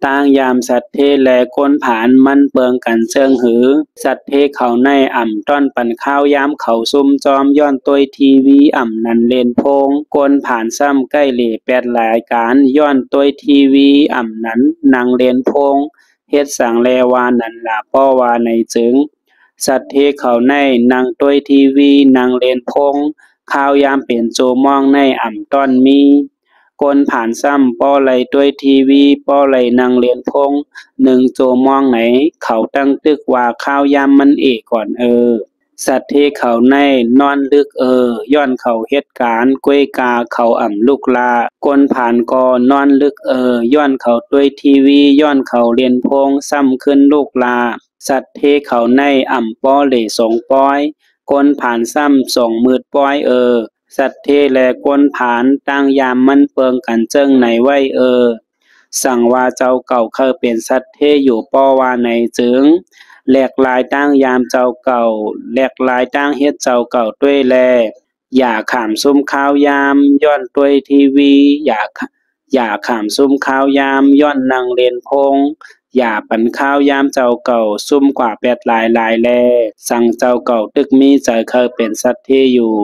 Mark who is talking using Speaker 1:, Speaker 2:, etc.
Speaker 1: ต่างยามสัตว์เทและก้นผานมันเปิงกันเชิงหือสัตว์เทเขาในอ่ำต้อนปันข้าวยามเขาซุ่มจอมย้อนตัวทีวีอ่ำนันเลนโพงก้นผ่านซ้ำใกล้เหล่แปดหลายการย้อนตัวทีวีอ่ำนั้นนางเลนโพงเฮ็ดสังแลวานันล่ะป้อว่าในจึงสัตว์เทเขาในนางตัวทีวีนางเลนโพงข้าวยามเป็นโจมองในอ่ำต้อนมีก้นผ่านซ้ำป้อไหลด้วยทีวีป้อไหลนางเรียนพงหนึ่งโจมองไหนเขาตั้งตึกว่าข้าวยามมันก่อนสัตว์ที่เขาในนอนลึกย้อนเขาเหตุการณ์กล้วยกาเขาอ่ำลูกลาก้นผ่านกอนอนลึกย้อนเขาด้วยทีวีย้อนเขาเรียนพงซ้ำขึ้นลูกลาสัตว์ที่เขาในอ่ำป้อเหล่สงป้อยก้นผ่านซ้ำส่งมืดป้อยสัตว์เทและก้นผานตั้งยามมันเปิงกันเจิ้งไหนไว้สั่งว่าเจ้าเก่าเคยเป็นสัตว์เทอยู่ป้อว่าในจึงแหลกลายตั้งยามเจ้าเก่าแหลกลายตั้งเฮ็ดเจ้าเก่าด้วยแลอย่าขามซุ่มข้าวยามย้อนด้วยทีวีอย่าขามซุ่มข้าวยามย้อนนางเรียนพงอย่าปันข้าวยามเจ้าเก่าซุ่มกว่าแปดหลายแลสั่งเจ้าเก่าตึกมีใจเคยเป็นสัตว์เทอยู่